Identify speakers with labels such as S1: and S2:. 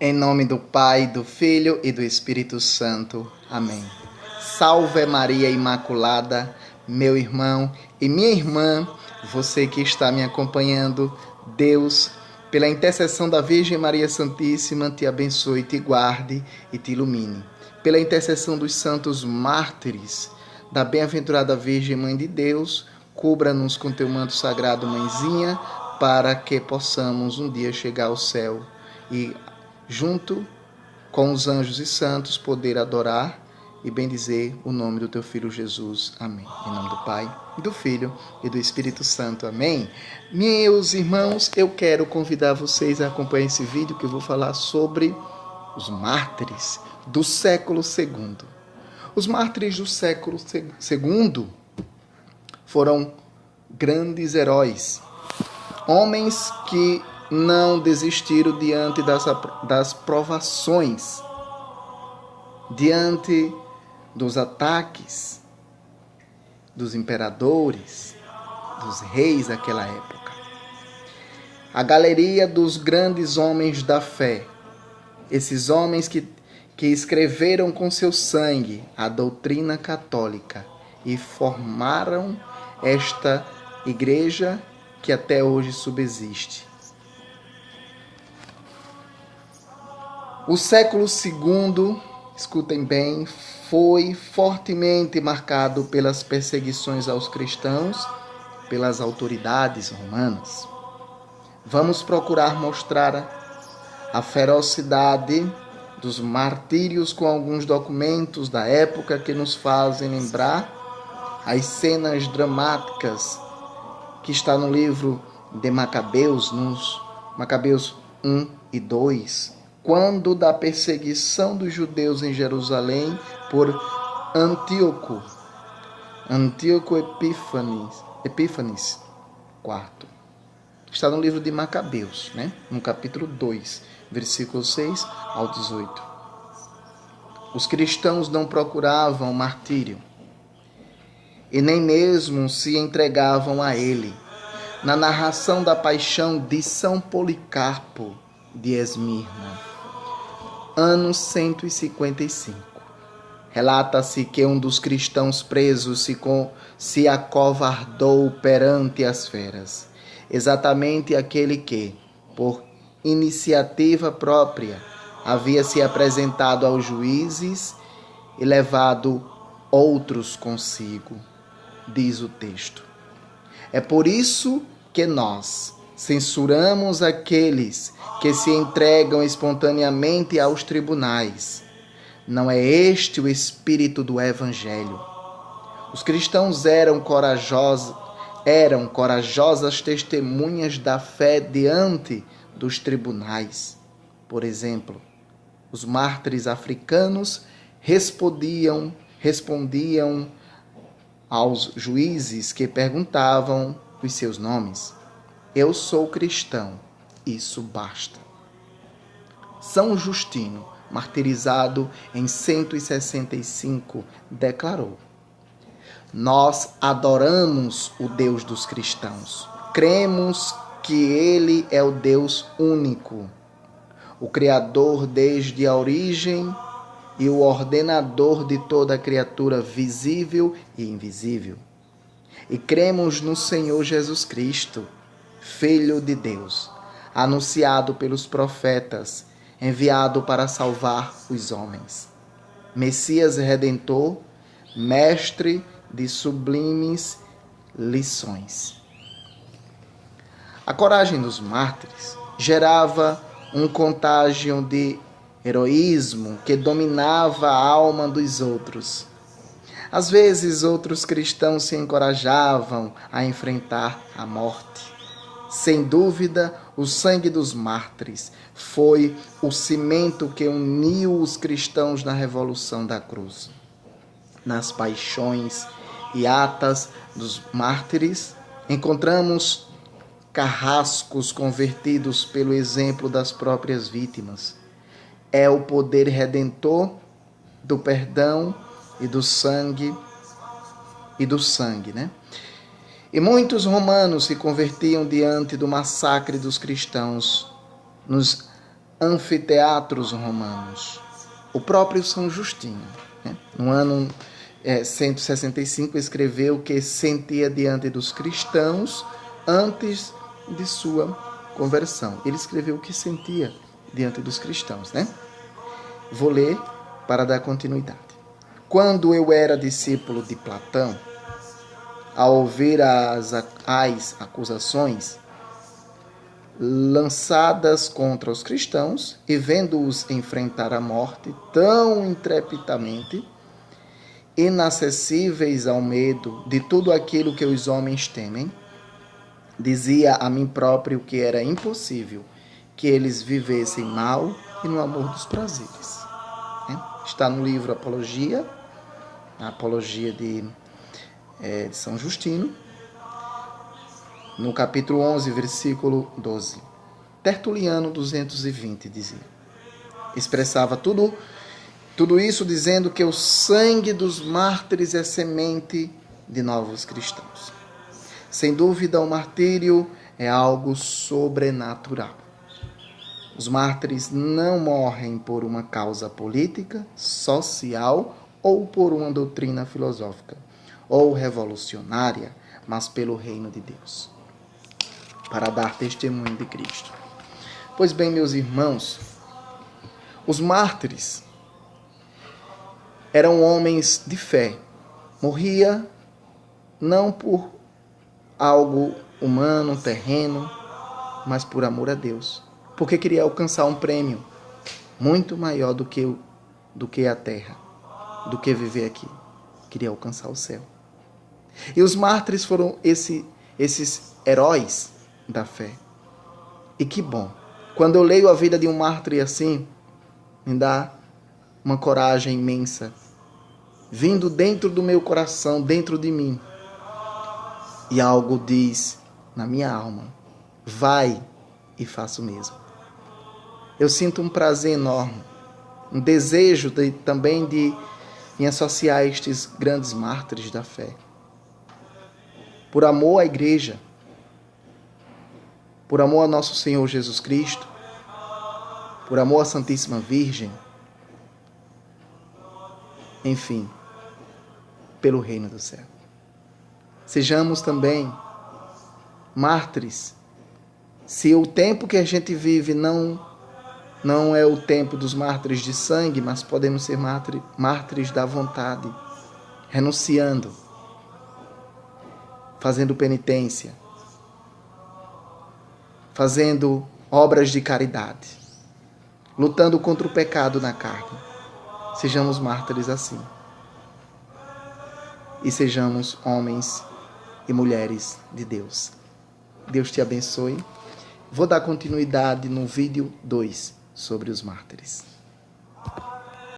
S1: Em nome do Pai, do Filho e do Espírito Santo. Amém. Salve Maria Imaculada, meu irmão e minha irmã, você que está me acompanhando. Deus, pela intercessão da Virgem Maria Santíssima, te abençoe, te guarde e te ilumine. Pela intercessão dos santos mártires, da bem-aventurada Virgem Mãe de Deus, cubra-nos com teu manto sagrado, mãezinha, para que possamos um dia chegar ao céu e, junto com os anjos e santos, poder adorar e bendizer o nome do teu Filho Jesus. Amém. Em nome do Pai, do Filho e do Espírito Santo. Amém. Meus irmãos, eu quero convidar vocês a acompanhar esse vídeo que eu vou falar sobre os mártires do século II. Os mártires do século II foram grandes heróis, homens que não desistiram diante das provações, diante dos ataques dos imperadores, dos reis daquela época. A galeria dos grandes homens da fé, esses homens que escreveram com seu sangue a doutrina católica e formaram esta igreja que até hoje subsiste. O século II, escutem bem, foi fortemente marcado pelas perseguições aos cristãos, pelas autoridades romanas. Vamos procurar mostrar a ferocidade dos martírios com alguns documentos da época que nos fazem lembrar as cenas dramáticas que está no livro de Macabeus, nos Macabeus 1 e 2, quando da perseguição dos judeus em Jerusalém por Antíoco Epífanes IV. Está no livro de Macabeus, no capítulo 2, versículo 6 ao 18. Os cristãos não procuravam martírio e nem mesmo se entregavam a ele. Na narração da paixão de São Policarpo de Esmirna, ano 155, relata-se que um dos cristãos presos se acovardou perante as feras, exatamente aquele que, por iniciativa própria, havia se apresentado aos juízes e levado outros consigo, diz o texto. É por isso que nós censuramos aqueles que se entregam espontaneamente aos tribunais. Não é este o espírito do Evangelho. Os cristãos eram corajosas testemunhas da fé diante dos tribunais. Por exemplo, os mártires africanos respondiam aos juízes que perguntavam os seus nomes. Eu sou cristão, isso basta. São Justino, martirizado em 165, declarou: nós adoramos o Deus dos cristãos. Cremos que Ele é o Deus único, o Criador desde a origem e o ordenador de toda criatura visível e invisível. E cremos no Senhor Jesus Cristo, Filho de Deus, anunciado pelos profetas, enviado para salvar os homens. Messias Redentor, mestre de sublimes lições. A coragem dos mártires gerava um contágio de heroísmo que dominava a alma dos outros. Às vezes, outros cristãos se encorajavam a enfrentar a morte. Sem dúvida, o sangue dos mártires foi o cimento que uniu os cristãos na Revolução da Cruz. Nas paixões e atas dos mártires, encontramos carrascos convertidos pelo exemplo das próprias vítimas. É o poder redentor do perdão e do sangue, E muitos romanos se convertiam diante do massacre dos cristãos nos anfiteatros romanos. O próprio São Justino, né, no ano 165, escreveu que sentia diante dos cristãos antes de sua conversão. Ele escreveu o que sentia diante dos cristãos, né? Vou ler para dar continuidade. Quando eu era discípulo de Platão, ao ouvir as acusações lançadas contra os cristãos e vendo-os enfrentar a morte tão intrepidamente, inacessíveis ao medo de tudo aquilo que os homens temem, dizia a mim próprio que era impossível que eles vivessem mal e no amor dos prazeres. Está no livro Apologia, a Apologia de São Justino, no capítulo 11, versículo 12. Tertuliano 220 dizia, expressava tudo isso dizendo que o sangue dos mártires é semente de novos cristãos. Sem dúvida, o martírio é algo sobrenatural. Os mártires não morrem por uma causa política, social ou por uma doutrina filosófica ou revolucionária, mas pelo reino de Deus, para dar testemunho de Cristo. Pois bem, meus irmãos, os mártires eram homens de fé. Morria não por algo humano, terreno, mas por amor a Deus. Porque queria alcançar um prêmio muito maior do que a terra, do que viver aqui. Queria alcançar o céu. E os mártires foram esses heróis da fé. E que bom. Quando eu leio a vida de um mártir assim, me dá uma coragem imensa, vindo dentro do meu coração, dentro de mim. E algo diz na minha alma, vai e faça o mesmo. Eu sinto um prazer enorme, um desejo também de me associar a estes grandes mártires da fé. Por amor à igreja, por amor a nosso Senhor Jesus Cristo, por amor à Santíssima Virgem, enfim, pelo reino do céu. Sejamos também mártires. Se o tempo que a gente vive não é o tempo dos mártires de sangue, mas podemos ser mártires da vontade, renunciando, fazendo penitência, fazendo obras de caridade, lutando contra o pecado na carne. Sejamos mártires assim. E sejamos homens e mulheres de Deus. Deus te abençoe. Vou dar continuidade no vídeo 2 sobre os mártires.